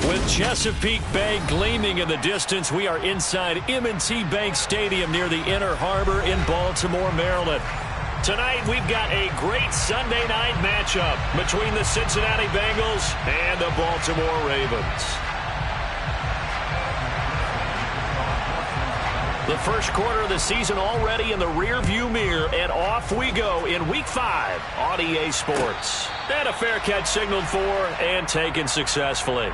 With Chesapeake Bay gleaming in the distance, we are inside M&T Bank Stadium near the Inner Harbor in Baltimore, Maryland. Tonight, we've got a great Sunday night matchup between the Cincinnati Bengals and the Baltimore Ravens. The first quarter of the season already in the rearview mirror, and off we go in Week 5 on EA Sports. And a fair catch signaled for and taken successfully.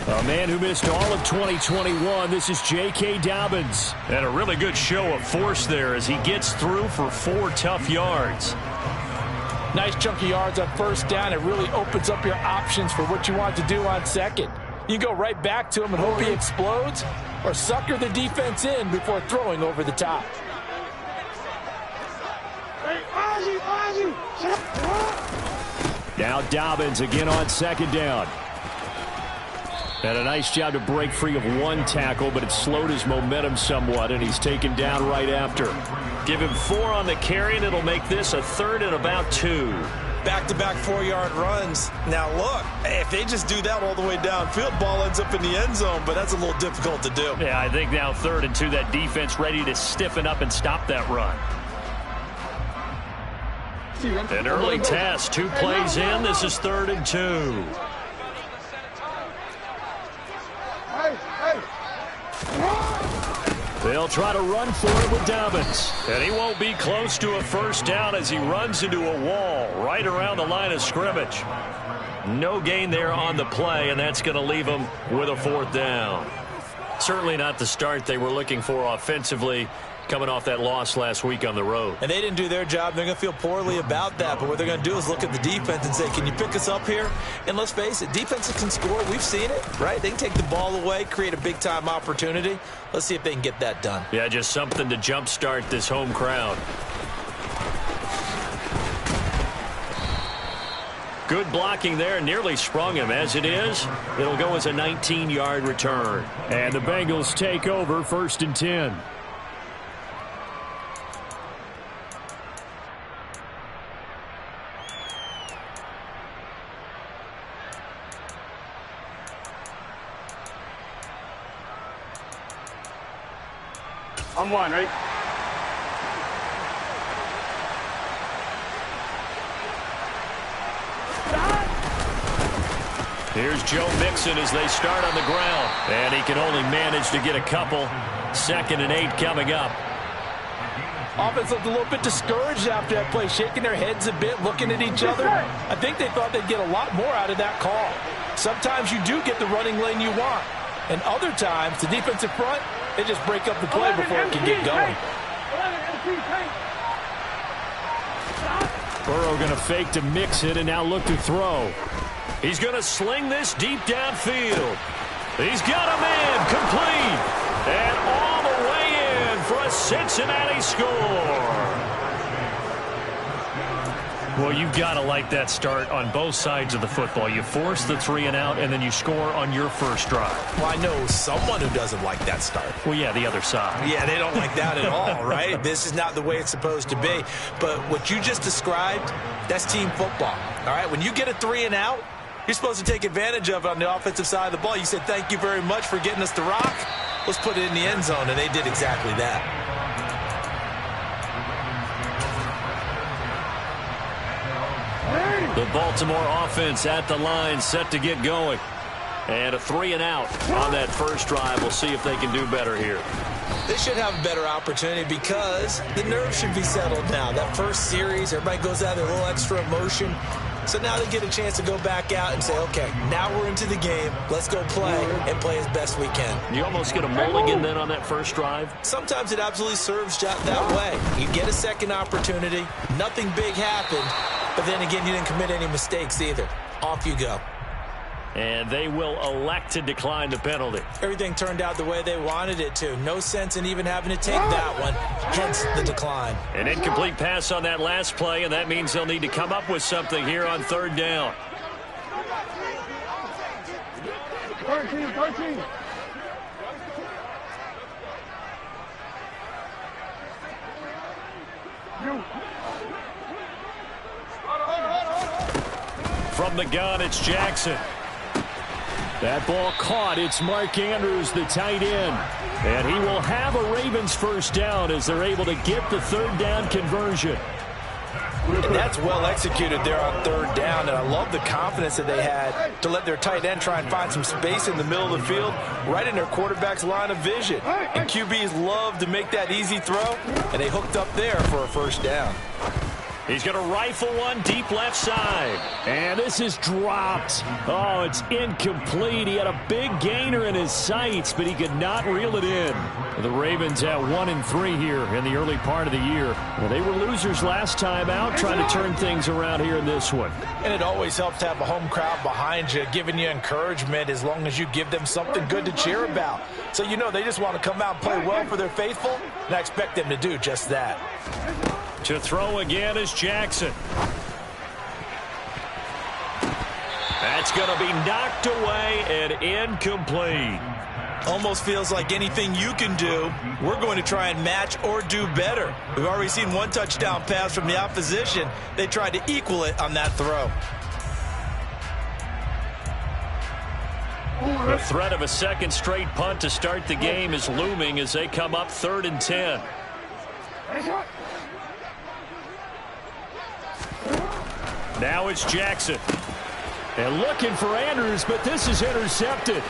A man who missed all of 2021, this is J.K. Dobbins. And a really good show of force there as he gets through for 4 tough yards. Nice chunk of yards on first down. It really opens up your options for what you want to do on second. You go right back to him and hope he explodes, or sucker the defense in before throwing over the top. Now Dobbins again on second down. And a nice job to break free of 1 tackle, but it slowed his momentum somewhat, and he's taken down right after. Give him 4 on the carry, and it'll make this a 3rd and about 2. Back-to-back 4-yard runs. Now, look, if they just do that all the way downfield, ball ends up in the end zone, but that's a little difficult to do. Yeah, I think now 3rd and 2, that defense ready to stiffen up and stop that run. An early test, 2 plays in. This is 3rd and 2. They'll try to run for it with Dobbins. And he won't be close to a first down as he runs into a wall right around the line of scrimmage. No gain there on the play, and that's going to leave him with a 4th down. Certainly not the start they were looking for offensively, coming off that loss last week on the road. And they didn't do their job. They're going to feel poorly about that. But what they're going to do is look at the defense and say, can you pick us up here? And let's face it, defenses can score. We've seen it, right? They can take the ball away, create a big-time opportunity. Let's see if they can get that done. Yeah, just something to jumpstart this home crowd. Good blocking there, nearly sprung him. As it is, it'll go as a 19-yard return. And the Bengals take over 1st and 10. I'm 1, right? Here's Joe Mixon as they start on the ground. And he can only manage to get a couple. 2nd and 8 coming up. Offense looked a little bit discouraged after that play, shaking their heads a bit, looking at each other. I think they thought they'd get a lot more out of that call. Sometimes you do get the running lane you want. And other times, the defensive front, they just break up the play before it can get going. Burrow going to fake to mix it and now look to throw. He's going to sling this deep downfield. He's got a man complete. And all the way in for a Cincinnati score. Well, you've got to like that start on both sides of the football. You force the 3 and out, and then you score on your first drive. Well, I know someone who doesn't like that start. Well, yeah, the other side. Yeah, they don't like that at all, right? This is not the way it's supposed to be. But what you just described, that's team football, all right? When you get a 3 and out, you're supposed to take advantage of it on the offensive side of the ball. You said, thank you very much for getting us the rock. Let's put it in the end zone, and they did exactly that. The Baltimore offense at the line, set to get going. And a 3 and out on that first drive. We'll see if they can do better here. They should have a better opportunity because the nerves should be settled now. That first series, everybody goes out with a little extra emotion. So now they get a chance to go back out and say, okay, now we're into the game. Let's go play and play as best we can. You almost get a mulligan then on that first drive? Sometimes it absolutely serves that way. You get a second opportunity. Nothing big happened. But then again, you didn't commit any mistakes either. Off you go. And they will elect to decline the penalty. Everything turned out the way they wanted it to. No sense in even having to take that one, hence the decline. An incomplete pass on that last play, and that means they'll need to come up with something here on 3rd down. 13. From the gun, it's Jackson. That ball caught. It's Mark Andrews, the tight end. And he will have a Ravens first down as they're able to get the 3rd down conversion. And that's well executed there on 3rd down. And I love the confidence that they had to let their tight end try and find some space in the middle of the field, right in their quarterback's line of vision. And QBs love to make that easy throw, and they hooked up there for a first down. He's going to rifle one deep left side. And this is dropped. Oh, it's incomplete. He had a big gainer in his sights, but he could not reel it in. The Ravens at 1-3 here in the early part of the year. Well, they were losers last time out, trying to turn things around here in this one. And it always helps to have a home crowd behind you, giving you encouragement as long as you give them something good to cheer about. So you know they just want to come out and play well for their faithful, and I expect them to do just that. To throw again is Jackson. That's going to be knocked away and incomplete. Almost feels like anything you can do, we're going to try and match or do better. We've already seen one touchdown pass from the opposition. They tried to equal it on that throw. The threat of a second straight punt to start the game is looming as they come up 3rd and 10. Now it's Jackson. And looking for Andrews, but this is intercepted.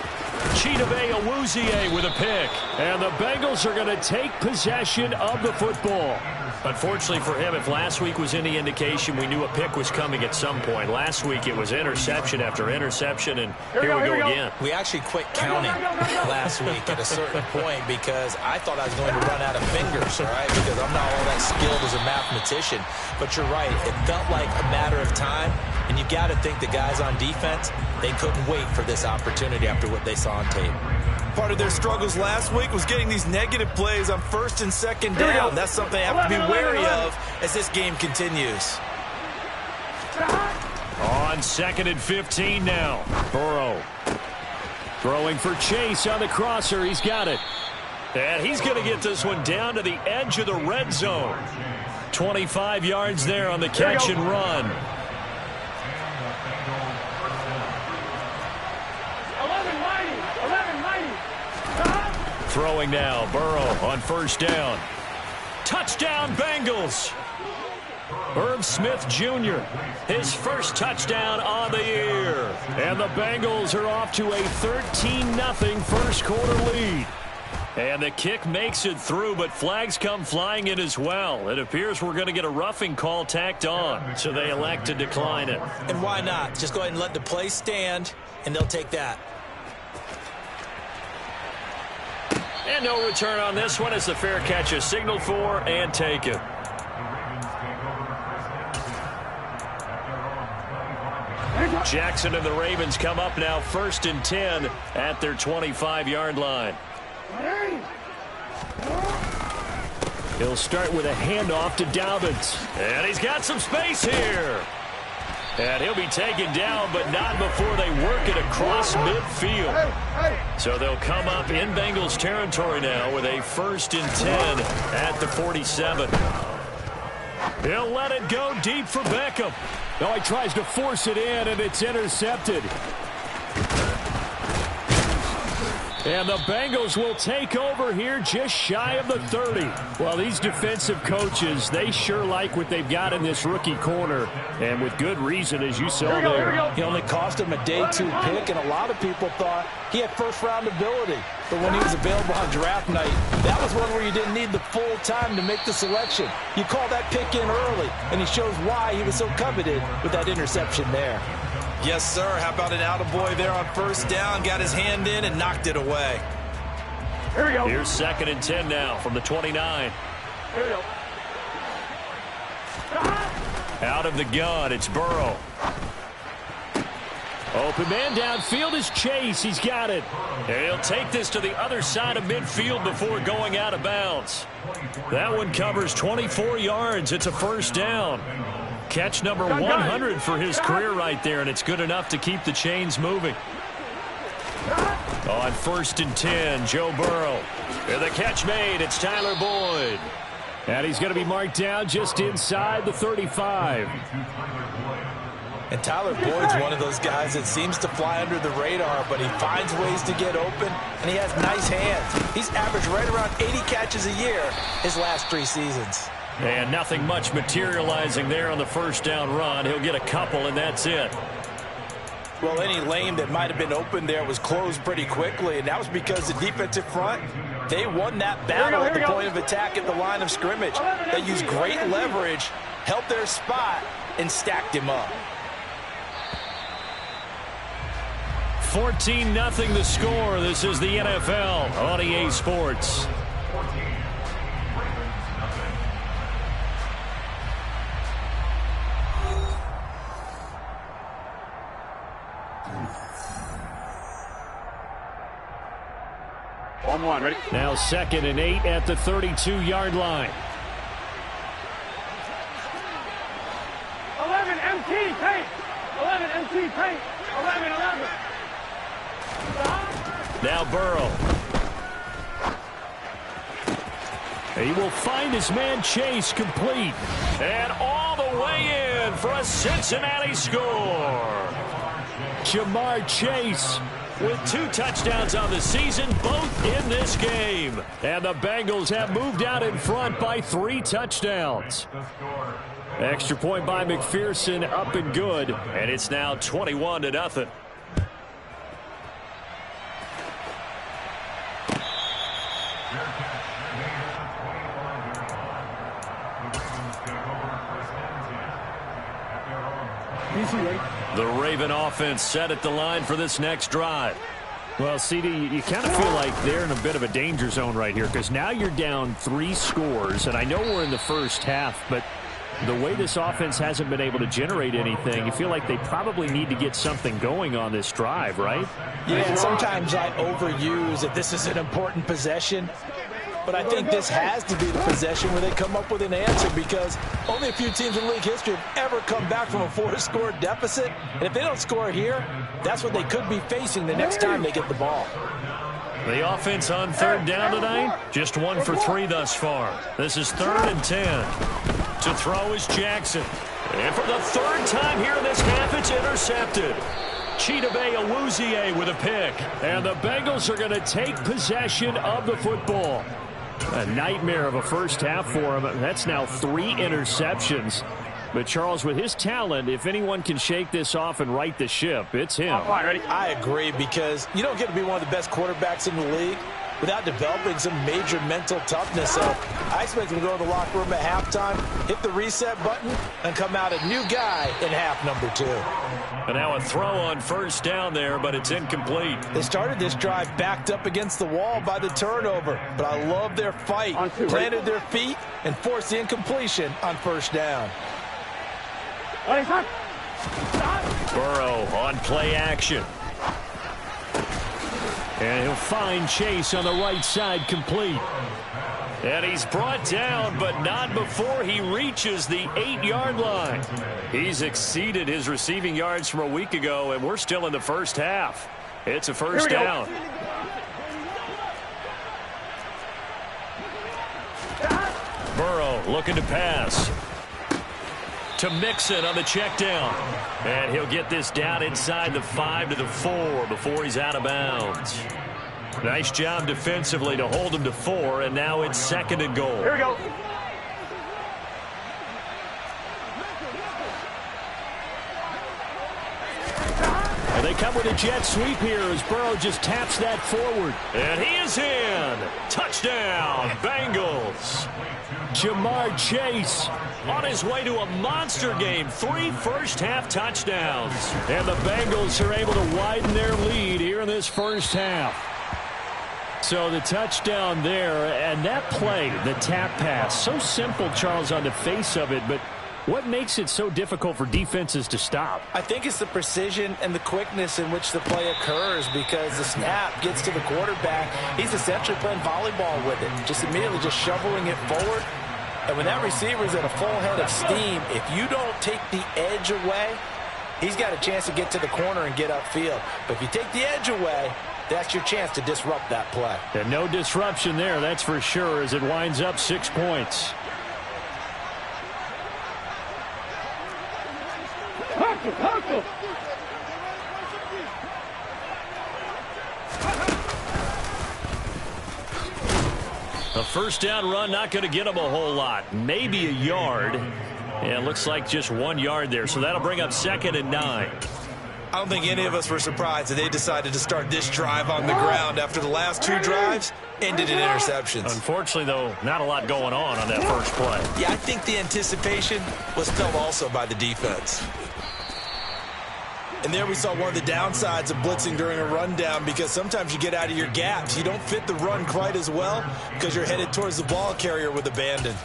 Chidobe Awuzie with a pick. And the Bengals are going to take possession of the football. Unfortunately for him, if last week was any indication, we knew a pick was coming at some point. Last week it was interception after interception, and here we go again. We actually quit counting last week at a certain point because I thought I was going to run out of fingers, all right, because I'm not all that skilled as a mathematician. But you're right, it felt like a matter of time, and you got to think the guys on defense, they couldn't wait for this opportunity after what they saw on tape. Part of their struggles last week was getting these negative plays on 1st and 2nd down. That's something they have to be wary of as this game continues. On 2nd and 15 now. Burrow throwing for Chase on the crosser. He's got it. And he's going to get this one down to the edge of the red zone. 25 yards there on the catch and run. Throwing now, Burrow on 1st down. Touchdown, Bengals. Irv Smith Jr., his first touchdown on the year. And the Bengals are off to a 13-0 first quarter lead. And the kick makes it through, but flags come flying in as well. It appears we're going to get a roughing call tacked on, so they elect to decline it. And why not? Just go ahead and let the play stand, and they'll take that. And no return on this one as the fair catch is signaled for and taken. Jackson and the Ravens come up now 1st and 10 at their 25-yard line. He'll start with a handoff to Dobbins. And he's got some space here. And he'll be taken down, but not before they work it across midfield. So they'll come up in Bengals territory now with a 1st and 10 at the 47. He'll let it go deep for Beckham. No, he tries to force it in, and it's intercepted. And the Bengals will take over here just shy of the 30. Well, these defensive coaches, they sure like what they've got in this rookie corner. And with good reason, as you saw there. He only cost him a day 2 pick, and a lot of people thought he had first-round ability. But when he was available on draft night, that was one where you didn't need the full time to make the selection. You call that pick in early, and he shows why he was so coveted with that interception there. Yes, sir. How about an attaboy there on 1st down? Got his hand in and knocked it away. Here we go. Here's 2nd and 10 now from the 29. Here we go. Out of the gun, it's Burrow. Open man downfield is Chase. He's got it. And he'll take this to the other side of midfield before going out of bounds. That one covers 24 yards. It's a 1st down. Catch number 100 for his career right there, and it's good enough to keep the chains moving. On 1st and 10, Joe Burrow. And the catch made. It's Tyler Boyd. And he's going to be marked down just inside the 35. And Tyler Boyd's one of those guys that seems to fly under the radar, but he finds ways to get open, and he has nice hands. He's averaged right around 80 catches a year his last 3 seasons. And nothing much materializing there on the 1st down run. He'll get a couple, and that's it. Well, any lane that might have been open there was closed pretty quickly, and that was because the defensive front, they won that battle at the point of attack at the line of scrimmage. They used great leverage, held their spot, and stacked him up. 14-0 the score. This is the NFL on EA Sports. On 1, ready? Now 2nd and 8 at the 32-yard line. 11 MT paint. 11 MT paint. 11. Now Burrow. He will find his man Chase complete. And all the way in for a Cincinnati score. Jamar Chase with 2 touchdowns on the season, both in this game. And the Bengals have moved out in front by 3 touchdowns. Extra point by McPherson, up and good. And it's now 21-0. The Raven offense set at the line for this next drive. Well, CD, you kind of feel like they're in a bit of a danger zone right here because now you're down 3 scores, and I know we're in the first half, but the way this offense hasn't been able to generate anything, you feel like they probably need to get something going on this drive, right? Yeah, and sometimes I overuse that this is an important possession. But I think this has to be the possession where they come up with an answer because only a few teams in league history have ever come back from a 4-score deficit. And if they don't score here, that's what they could be facing the next time they get the ball. The offense on 3rd down tonight, just 1 for 3 thus far. This is 3rd and 10. To throw is Jackson. And for the 3rd time here in this half, it's intercepted. Chidobe Awuzie with a pick. And the Bengals are going to take possession of the football. A nightmare of a first half for him. That's now 3 interceptions. But, Charles, with his talent, if anyone can shake this off and right the ship, it's him. All right, ready? I agree because you don't get to be one of the best quarterbacks in the league without developing some major mental toughness. So I expect him to go to the locker room at halftime, hit the reset button, and come out a new guy in half number 2. And now a throw on 1st down there, but it's incomplete. They started this drive backed up against the wall by the turnover, but I love their fight. Planted their feet and forced the incompletion on 1st down. Ready, stop. Burrow on play action. And he'll find Chase on the right side, complete. And he's brought down, but not before he reaches the 8-yard line. He's exceeded his receiving yards from a week ago, and we're still in the first half. It's a first down. Burrow looking to pass. To Mixon on the check down. And he'll get this down inside the 5 to the 4 before he's out of bounds. Nice job defensively to hold him to 4, and now it's 2nd and goal. Here we go. And they come with a jet sweep here as Burrow just taps that forward. And he is in. Touchdown, Bengals. Jamar Chase on his way to a monster game. 3 first-half touchdowns. And the Bengals are able to widen their lead here in this first half. So the touchdown there, and that play, the tap pass, so simple, Charles, on the face of it, but what makes it so difficult for defenses to stop? I think it's the precision and the quickness in which the play occurs, because the snap gets to the quarterback. He's essentially playing volleyball with it, just immediately just shoveling it forward. And when that receiver's at a full head of steam, if you don't take the edge away, he's got a chance to get to the corner and get upfield. But if you take the edge away, that's your chance to disrupt that play. And no disruption there, that's for sure, as it winds up 6 points. A first down run, not going to get him a whole lot. Maybe a yard. And it looks like just 1 yard there, so that'll bring up 2nd and 9. I don't think any of us were surprised that they decided to start this drive on the ground after the last 2 drives ended in interceptions. Unfortunately, though, not a lot going on that first play. Yeah, I think the anticipation was felt also by the defense. And there we saw one of the downsides of blitzing during a rundown, because sometimes you get out of your gaps. You don't fit the run quite as well because you're headed towards the ball carrier with abandon.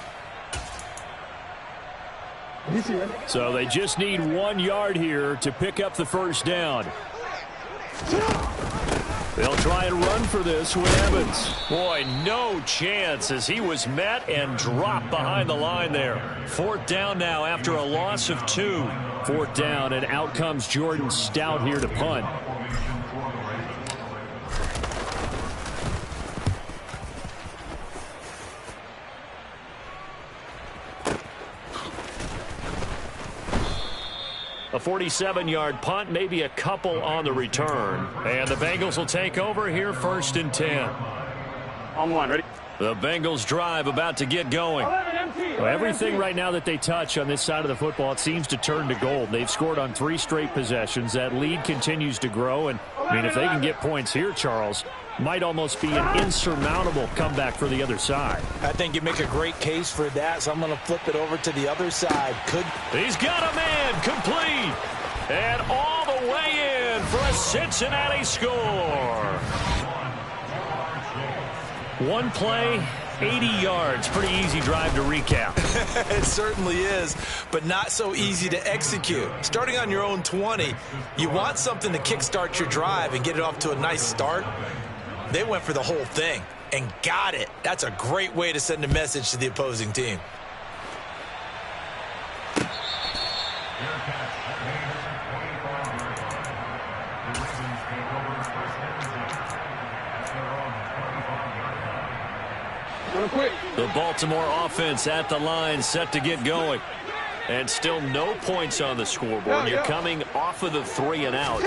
So they just need 1 yard here to pick up the first down. They'll try and run for this with Evans. Boy, no chance, as he was met and dropped behind the line there. 4th down now after a loss of 2. 4th down, and out comes Jordan Stout here to punt. A 47-yard punt, maybe a couple on the return. And the Bengals will take over here, 1st and 10. On one, ready? The Bengals drive about to get going. Well, everything right now that they touch on this side of the football, it seems to turn to gold. They've scored on 3 straight possessions. That lead continues to grow. And, I mean, if they can get points here, Charles, might almost be an insurmountable comeback for the other side. I think you make a great case for that, so I'm going to flip it over to the other side. He's got a man, complete. And all the way in for a Cincinnati score. 1 play, 80 yards. Pretty easy drive to recap. It certainly is, but not so easy to execute. Starting on your own 20, you want something to kickstart your drive and get it off to a nice start. They went for the whole thing and got it. That's a great way to send a message to the opposing team. The Baltimore offense at the line, set to get going. And still no points on the scoreboard. You're coming off of the 3 and out.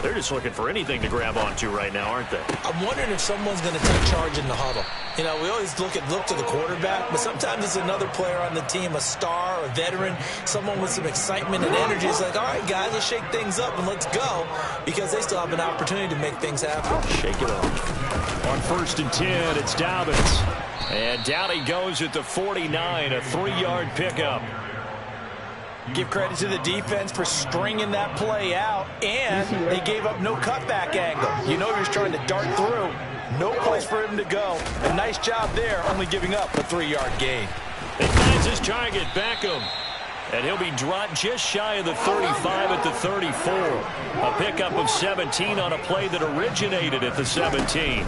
They're just looking for anything to grab onto right now, aren't they? I'm wondering if someone's going to take charge in the huddle. You know, we always look to the quarterback, but sometimes it's another player on the team, a star, a veteran, someone with some excitement and energy. It's like, all right, guys, let's shake things up and let's go, because they still have an opportunity to make things happen. Shake it up. On 1st and 10, it's Dobbins. And down he goes at the 49, a 3-yard pickup. Give credit to the defense for stringing that play out, and they gave up no cutback angle. You know he was trying to dart through. No place for him to go. A nice job there, only giving up a 3-yard gain. He finds his target, Beckham. And he'll be dropped just shy of the 35 at the 34. A pickup of 17 on a play that originated at the 17.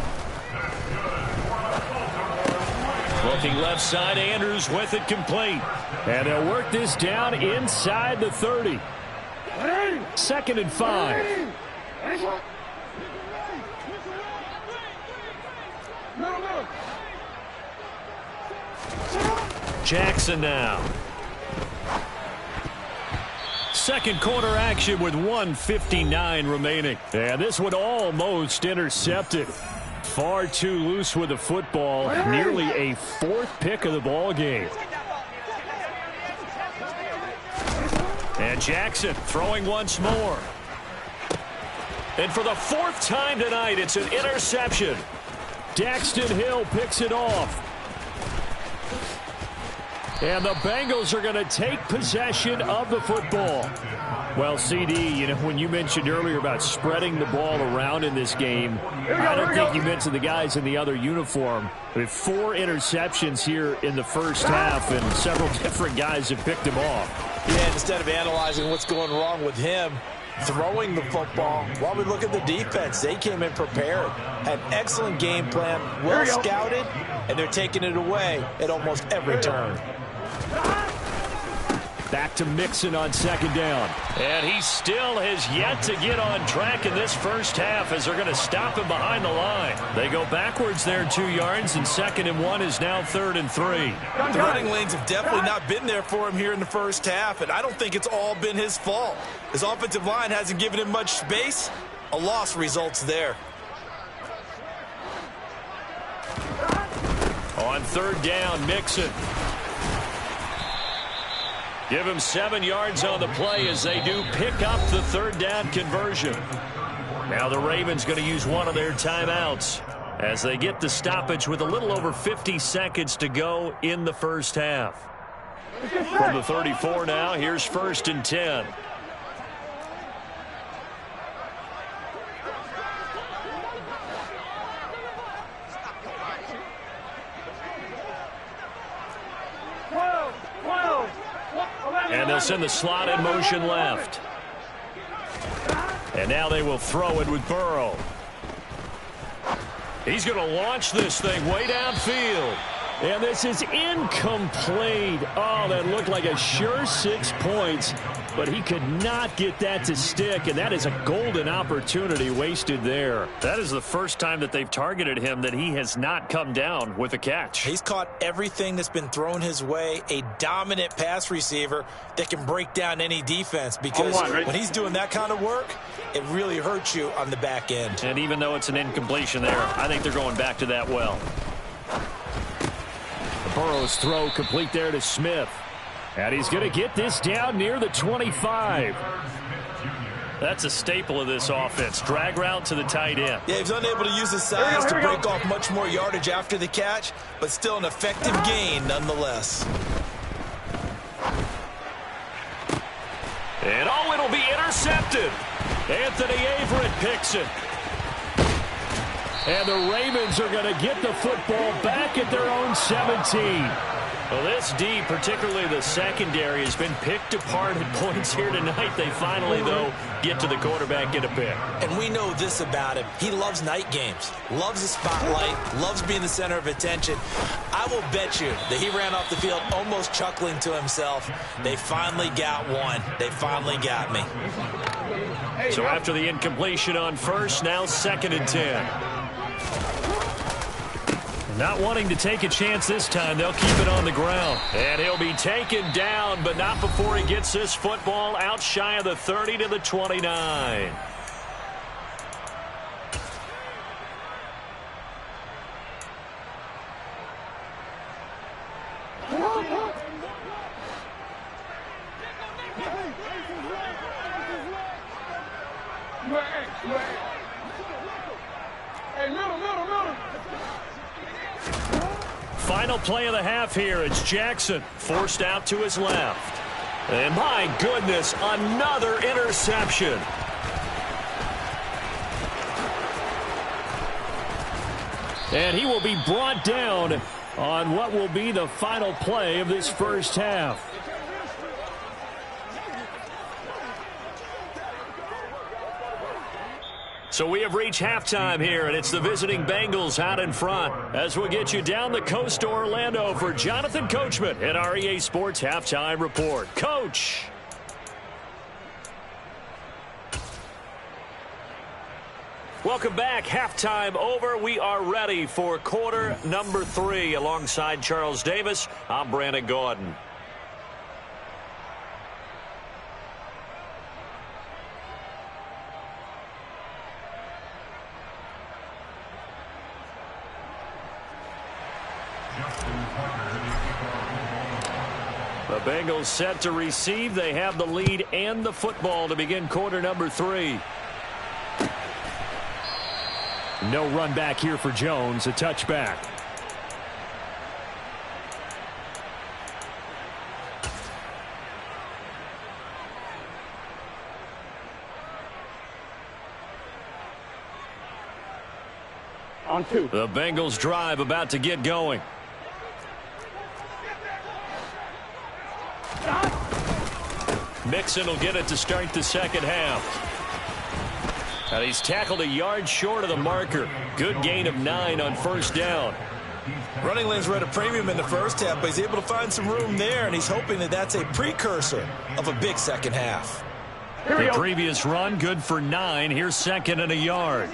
Looking left side, Andrews with it complete. And they'll work this down inside the 30. 2nd and 5. Jackson now. Second quarter action with 1:59 remaining. And this one almost intercepted. Far too loose with the football. Nearly a 4th pick of the ball game. And Jackson throwing once more. And for the 4th time tonight, it's an interception. Daxton Hill picks it off. And the Bengals are going to take possession of the football. Well, CD, you know, when you mentioned earlier about spreading the ball around in this game, I don't think you mentioned the guys in the other uniform. With 4 interceptions here in the first half, and several different guys have picked him off. Yeah, instead of analyzing what's going wrong with him, throwing the football, while we look at the defense, they came in prepared, had an excellent game plan, well scouted, and they're taking it away at almost every turn. Back to Mixon on 2nd down. And he still has yet to get on track in this first half as they're going to stop him behind the line. They go backwards there 2 yards, and 2nd and 1 is now 3rd and 3. The running lanes have definitely not been there for him here in the first half, and I don't think it's all been his fault. His offensive line hasn't given him much space. A loss results there. On 3rd down, Mixon. Give him 7 yards on the play as they do pick up the 3rd down conversion. Now the Ravens going to use one of their timeouts as they get the stoppage with a little over 50 seconds to go in the first half. From the 34 now, here's 1st and 10. And they'll send the slot in motion left. And now they will throw it with Burrow. He's going to launch this thing way downfield. And this is incomplete. Oh, that looked like a sure 6 points, but he could not get that to stick, and that is a golden opportunity wasted there. That is the first time that they've targeted him that he has not come down with a catch. He's caught everything that's been thrown his way, a dominant pass receiver that can break down any defense, because when he's doing that kind of work, it really hurts you on the back end. And even though it's an incompletion there, I think they're going back to that well. Burrow's throw complete there to Smith. And he's going to get this down near the 25. That's a staple of this offense. Drag route to the tight end. Yeah, he's unable to use his size to break off much more yardage after the catch, but still an effective gain nonetheless. And oh, it'll be intercepted. Anthony Averett picks it. And the Ravens are going to get the football back at their own 17. Well, this D, particularly the secondary, has been picked apart at points here tonight. They finally, though, get to the quarterback, get a pick. And we know this about him. He loves night games, loves the spotlight, loves being the center of attention. I will bet you that he ran off the field almost chuckling to himself. They finally got one. They finally got me. So after the incompletion on 1st, now 2nd and 10. Not wanting to take a chance this time, they'll keep it on the ground. And he'll be taken down, but not before he gets this football out shy of the 30 to the 29. Final play of the half here. It's Jackson forced out to his left. And my goodness, another interception. And he will be brought down on what will be the final play of this first half. So we have reached halftime here, and it's the visiting Bengals out in front. As we'll get you down the coast to Orlando for Jonathan Coachman at our EA Sports Halftime Report. Coach. Welcome back. Halftime over. We are ready for quarter number 3. Alongside Charles Davis, I'm Brandon Gaudin. The Bengals set to receive. They have the lead and the football to begin quarter number 3. No run back here for Jones. A touchback. On 2. The Bengals drive about to get going. Mixon will get it to start the second half. And he's tackled a yard short of the marker. Good gain of 9 on first down. Running lanes were at a premium in the first half, but he's able to find some room there, and he's hoping that that's a precursor of a big second half. The previous run, good for 9. Here's second and a yard.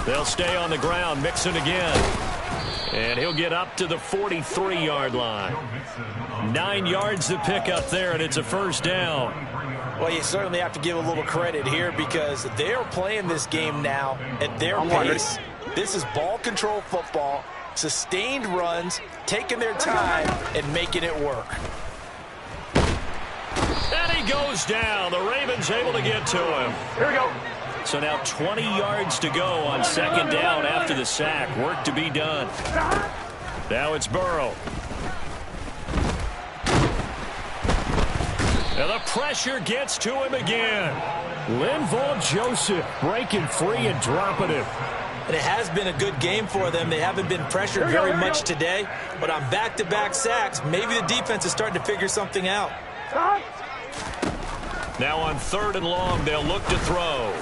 They'll stay on the ground. Mixon again. And he'll get up to the 43-yard line. 9 yards to pick up there, and it's a first down. Well, you certainly have to give a little credit here because they're playing this game now at their pace. This is ball control football, sustained runs, taking their time, and making it work. And he goes down. The Ravens able to get to him. Here we go. So now 20 yards to go on second down after the sack. Work to be done. Now it's Burrow. And the pressure gets to him again. Linval Joseph breaking free and dropping it. And it has been a good game for them. They haven't been pressured very much today, but on back-to-back sacks, maybe the defense is starting to figure something out. Now on 3rd and long, they'll look to throw.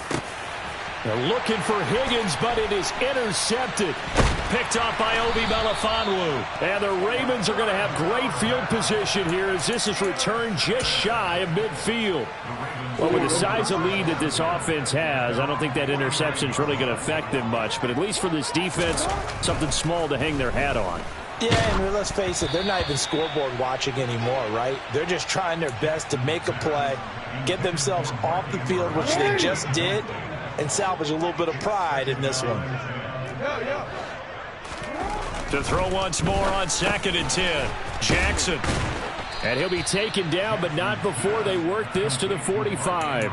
They're looking for Higgins, but it is intercepted. Picked off by Obi Melifonwu. And the Ravens are going to have great field position here as this is returned just shy of midfield. Well, with the size of lead that this offense has, I don't think that interception is really going to affect them much. But at least for this defense, something small to hang their hat on. Yeah, and let's face it, they're not even scoreboard watching anymore, right? They're just trying their best to make a play, get themselves off the field, which they just did, and salvage a little bit of pride in this one. To throw once more on 2nd and 10. Jackson. And he'll be taken down, but not before they work this to the 45.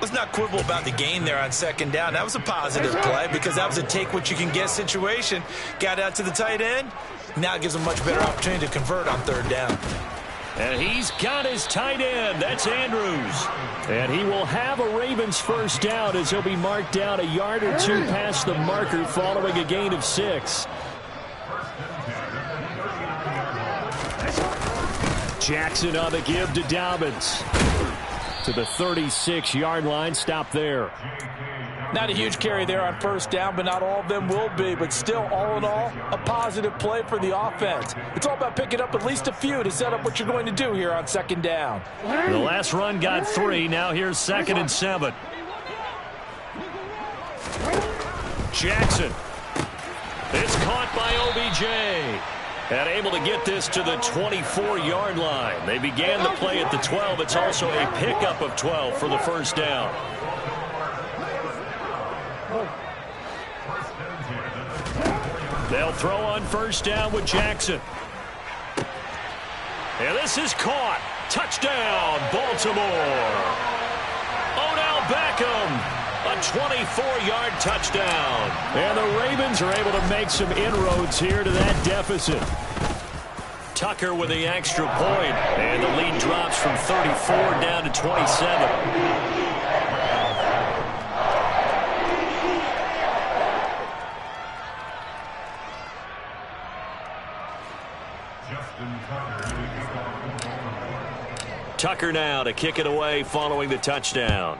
Let's not quibble about the gain there on second down. That was a positive play because that was a take-what-you-can-get situation. Got out to the tight end. Now it gives them a much better opportunity to convert on 3rd down. And he's got his tight end. That's Andrews. And he will have a Ravens first down as he'll be marked down a yard or 2 past the marker following a gain of 6. Jackson on the give to Dobbins. To the 36-yard line. Stop there. Not a huge carry there on first down, but not all of them will be. But still, all in all, a positive play for the offense. It's all about picking up at least a few to set up what you're going to do here on second down. The last run got 3. Now here's 2nd and 7. Jackson. It's caught by OBJ. And able to get this to the 24-yard line. They began the play at the 12. It's also a pickup of 12 for the first down. They'll throw on first down with Jackson. And this is caught. Touchdown, Baltimore. Odell Beckham. A 24-yard touchdown. And the Ravens are able to make some inroads here to that deficit. Tucker with the extra point. And the lead drops from 34 down to 27. Tucker now to kick it away following the touchdown.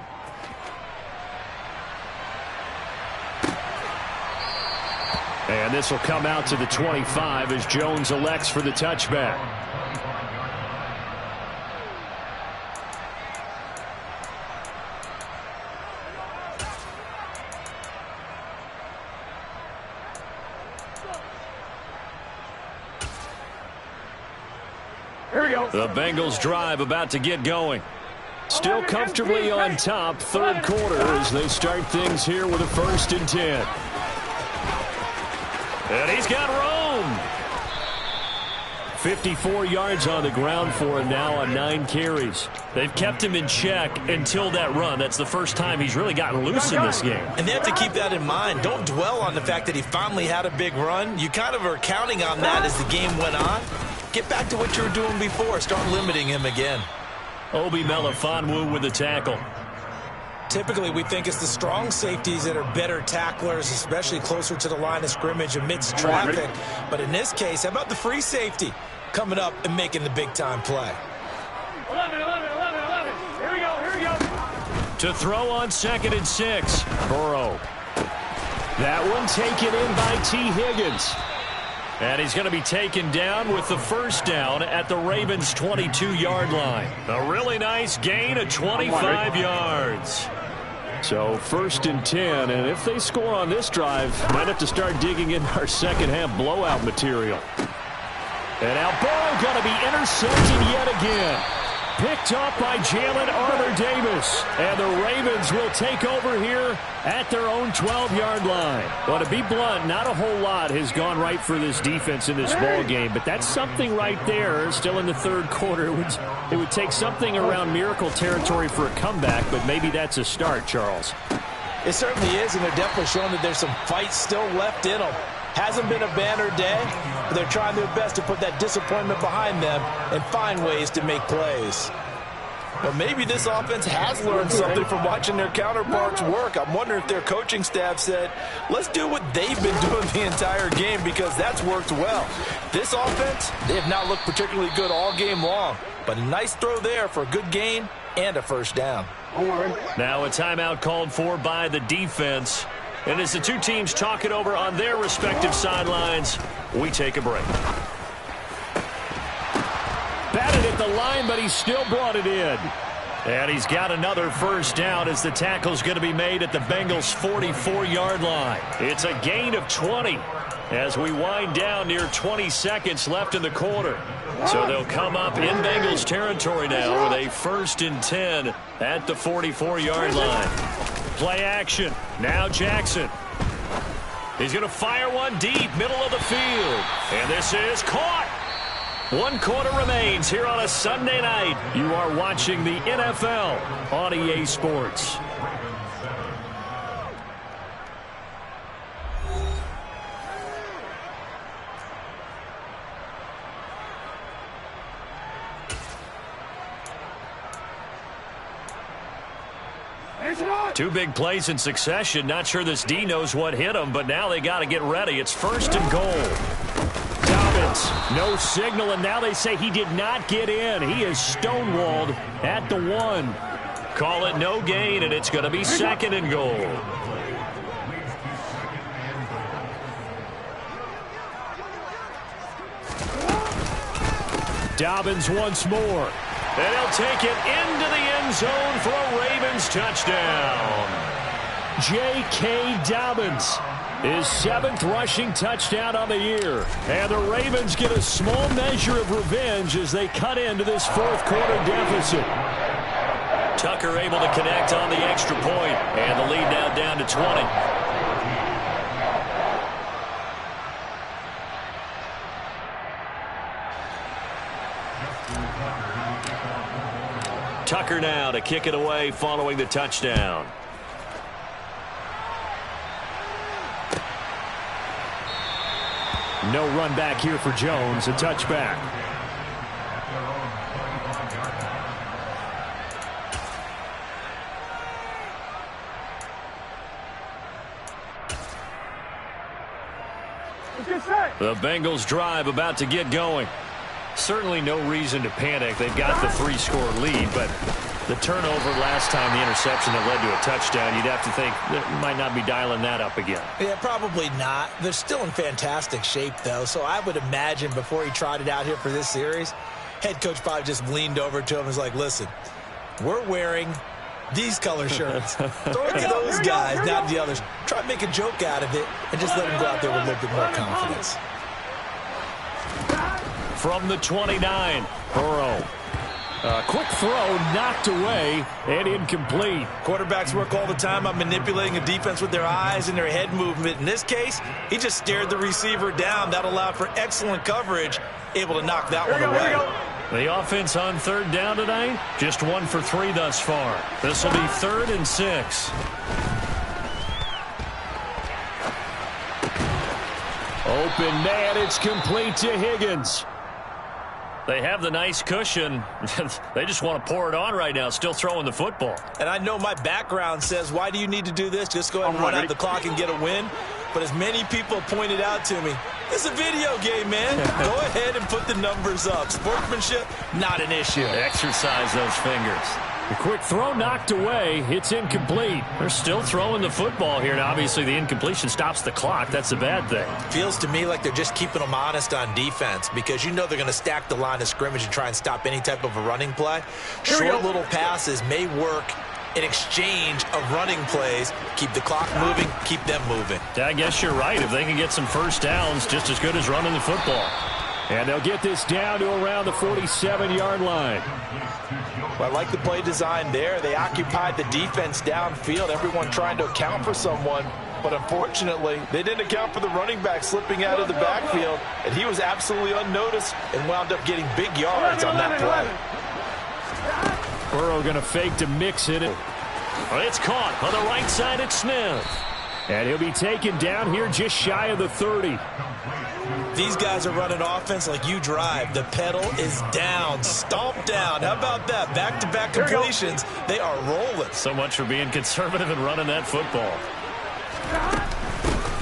And this will come out to the 25 as Jones elects for the touchback. Here we go. The Bengals drive about to get going. Still comfortably on top, third quarter as they start things here with a 1st and 10. And he's got room. 54 yards on the ground for him now on 9 carries. They've kept him in check until that run. That's the first time he's really gotten loose in this game. And they have to keep that in mind. Don't dwell on the fact that he finally had a big run. You kind of are counting on that as the game went on. Get back to what you were doing before. Start limiting him again. Obi Melifonwu with the tackle. Typically, we think it's the strong safeties that are better tacklers, especially closer to the line of scrimmage amidst traffic. But in this case, how about the free safety coming up and making the big-time play? 11. Here we go. To throw on 2nd and 6. Burrow. That one taken in by T. Higgins. And he's going to be taken down with the 1st down at the Ravens' 22-yard line. A really nice gain of 25 yards. So 1st and 10, and if they score on this drive, might have to start digging in our second-half blowout material. And now Burrow going to be intercepted yet again. Picked up by Jalen Armour-Davis. And the Ravens will take over here at their own 12-yard line. Well, to be blunt, not a whole lot has gone right for this defense in this ball game, but that's something right there. Still in the third quarter. It would take something around miracle territory for a comeback, but maybe that's a start, Charles. It certainly is, and they're definitely showing that there's some fight still left in them. Hasn't been a banner day, but they're trying their best to put that disappointment behind them and find ways to make plays. But maybe this offense has learned something from watching their counterparts work. I'm wondering if their coaching staff said, let's do what they've been doing the entire game, because that's worked well. This offense, they have not looked particularly good all game long, but a nice throw there for a good gain and a 1st down. Now a timeout called for by the defense. And as the two teams talk it over on their respective sidelines, we take a break. Batted at the line, but he still brought it in. And he's got another 1st down as the tackle's going to be made at the Bengals' 44-yard line. It's a gain of 20 as we wind down near 20 seconds left in the quarter. So they'll come up in Bengals territory now with a 1st and 10 at the 44-yard line. Play action. Now Jackson. He's going to fire one deep, middle of the field. And this is caught. 1 quarter remains here on a Sunday night. You are watching the NFL on EA Sports. Two big plays in succession. Not sure this D knows what hit him, but now they got to get ready. It's 1st and goal. Dobbins, no signal, and now they say he did not get in. He is stonewalled at the 1. Call it no gain, and it's going to be 2nd and goal. Dobbins once more. And he'll take it into the end zone for a Ravens touchdown. J.K. Dobbins, his 7th rushing touchdown on the year. And the Ravens get a small measure of revenge as they cut into this 4th quarter deficit. Tucker able to connect on the extra point, and the lead now down to 20. Tucker now to kick it away following the touchdown. No run back here for Jones. A touchback. The Bengals drive about to get going. Certainly no reason to panic. They've got the 3-score lead, but the turnover last time, the interception that led to a touchdown, you'd have to think that might not be dialing that up again. Yeah, probably not. They're still in fantastic shape, though, so I would imagine before he trotted out here for this series, head coach probably just leaned over to him and was like, listen, we're wearing these color shirts. Throw it to those guys, not the others. Try to make a joke out of it and just let them go out there with a little bit more confidence. From the 29, Burrow. Quick throw, knocked away, and incomplete. Quarterbacks work all the time on manipulating a defense with their eyes and their head movement. In this case, he just stared the receiver down. That allowed for excellent coverage, able to knock that one away. The offense on 3rd down tonight, just 1 for 3 thus far. This will be 3rd and 6. Open man, it's complete to Higgins. They have the nice cushion. They just want to pour it on right now, still throwing the football. And I know my background says, why do you need to do this? Just go ahead and run out the clock and get a win. But as many people pointed out to me, it's a video game, man. Go ahead and put the numbers up. Sportsmanship, not an issue. Exercise those fingers. The quick throw knocked away. It's incomplete. They're still throwing the football here. Now, obviously, the incompletion stops the clock. That's a bad thing. Feels to me like they're just keeping them honest on defense because you know they're going to stack the line of scrimmage and try and stop any type of a running play. Short little passes may work in exchange of running plays. Keep the clock moving, keep them moving. I guess you're right. If they can get some first downs, just as good as running the football. And they'll get this down to around the 47-yard line. Well, I like the play design there. They occupied the defense downfield, everyone trying to account for someone. But unfortunately, they didn't account for the running back slipping out of the backfield, and he was absolutely unnoticed and wound up getting big yards on that play. Burrow going to fake to mix it. Well, it's caught on the right side at Smith. And he'll be taken down here just shy of the 30. These guys are running offense like you drive. The pedal is down, stomp down. How about that? Back-to-back completions. They are rolling. So much for being conservative and running that football.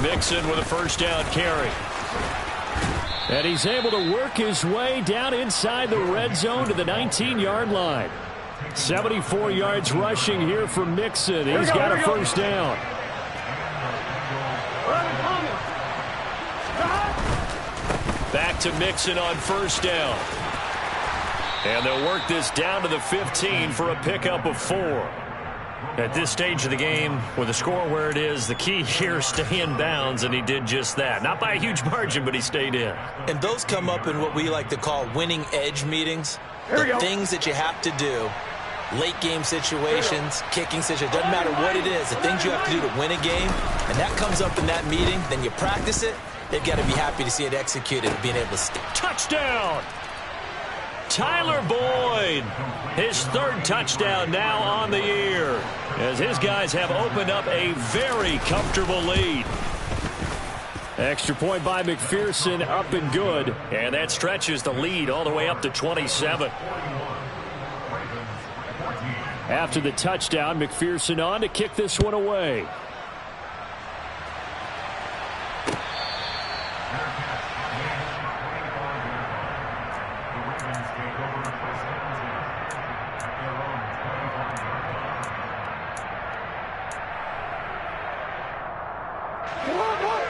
Mixon with a first down carry. And he's able to work his way down inside the red zone to the 19-yard line. 74 yards rushing here for Mixon. He's got a first down. Back to Mixon on first down. And they'll work this down to the 15 for a pickup of 4. At this stage of the game, with the score where it is, the key here is stay in bounds, and he did just that. Not by a huge margin, but he stayed in. And those come up in what we like to call winning edge meetings. The things that you have to do, late game situations, kicking situations, doesn't matter what it is, the things you have to do to win a game, and that comes up in that meeting, then you practice it. They've got to be happy to see it executed and being able to stick. Touchdown! Tyler Boyd, his 3rd touchdown now on the year, as his guys have opened up a very comfortable lead. Extra point by McPherson, up and good. And that stretches the lead all the way up to 27. After the touchdown, McPherson on to kick this one away.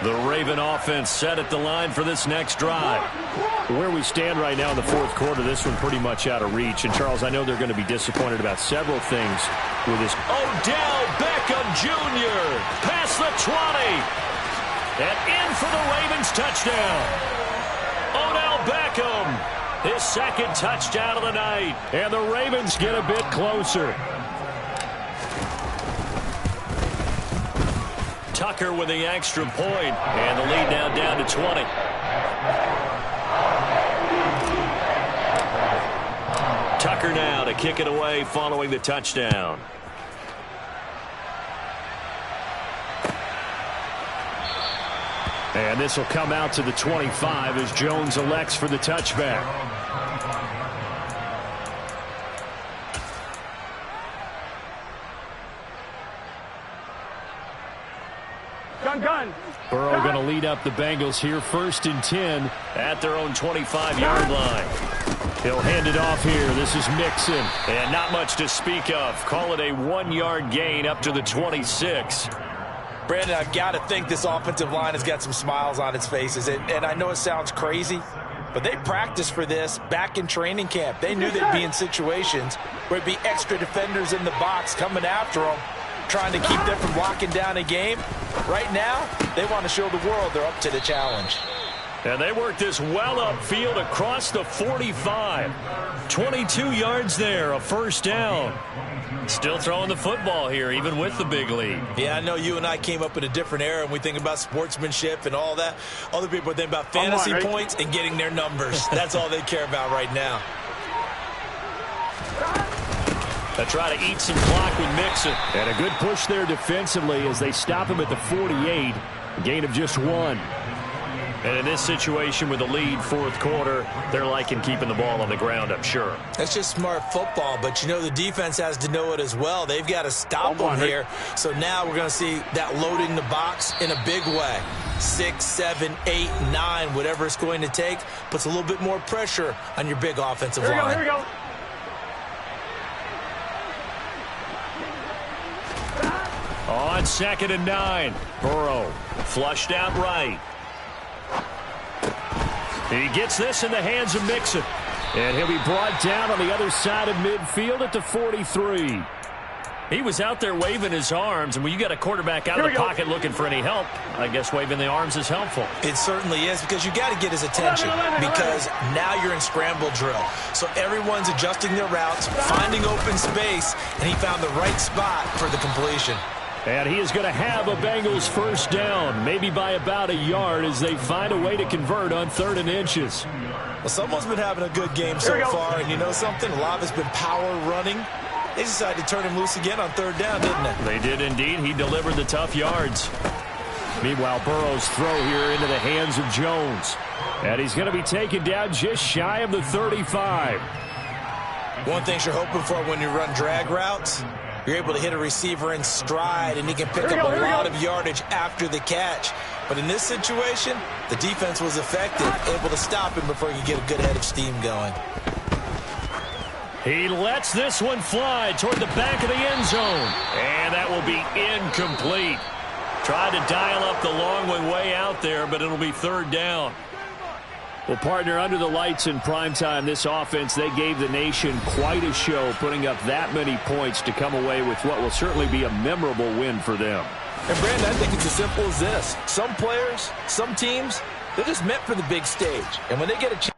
The Raven offense set at the line for this next drive. Where we stand right now in the 4th quarter, this one pretty much out of reach. And, Charles, I know they're going to be disappointed about several things with this. Odell Beckham Jr. past the 20. And in for the Ravens touchdown. Odell Beckham, his 2nd touchdown of the night. And the Ravens get a bit closer. Tucker with the extra point, and the lead now down to 20. Tucker now to kick it away following the touchdown. And this will come out to the 25 as Jones elects for the touchback. Gun. Burrow going to lead up the Bengals here, 1st and 10 at their own 25-yard line. He'll hand it off here. This is Mixon. And not much to speak of. Call it a 1-yard gain up to the 26. Brandon, I've got to think this offensive line has got some smiles on its faces. And I know it sounds crazy, but they practiced for this back in training camp. They knew they'd be in situations where it'd be extra defenders in the box coming after them, trying to keep them from locking down a game. Right now, they want to show the world they're up to the challenge. And they work this well upfield across the 45. 22 yards there, a first down. Still throwing the football here, even with the big lead. Yeah, I know you and I came up in a different era, and we think about sportsmanship and all that. Other people think about fantasy points and getting their numbers. That's all they care about right now. They try to eat some clock with Mixon. And a good push there defensively as they stop him at the 48. A gain of just 1. And in this situation with the lead, fourth quarter, they're liking keeping the ball on the ground, I'm sure. That's just smart football, but you know the defense has to know it as well. They've got to stop them here. So now we're going to see that loading the box in a big way. 6, 7, 8, 9, whatever it's going to take, puts a little bit more pressure on your big offensive line. Here we go. On 2nd and 9, Burrow flushed out right. He gets this in the hands of Mixon. And he'll be brought down on the other side of midfield at the 43. He was out there waving his arms, and when you got a quarterback out of the pocket looking for any help, I guess waving the arms is helpful. It certainly is, because you got to get his attention, because now you're in scramble drill. So everyone's adjusting their routes, finding open space, and he found the right spot for the completion. And he is going to have a Bengals first down, maybe by about a yard as they find a way to convert on 3rd and inches. Well, someone's been having a good game so far, and you know something? A lot of it's been power running. They decided to turn him loose again on 3rd down, didn't they? They did indeed. He delivered the tough yards. Meanwhile, Burrow's throw here into the hands of Jones. And he's going to be taken down just shy of the 35. One thing you're hoping for when you run drag routes, you're able to hit a receiver in stride, and he can pick up a lot of yardage after the catch. But in this situation, the defense was effective, able to stop him before he could get a good head of steam going. He lets this one fly toward the back of the end zone. And that will be incomplete. Tried to dial up the long one way out there, but it'll be 3rd down. Well, partner, under the lights in primetime, this offense, they gave the nation quite a show, putting up that many points to come away with what will certainly be a memorable win for them. And, Brandon, I think it's as simple as this. Some players, some teams, they're just meant for the big stage. And when they get a chance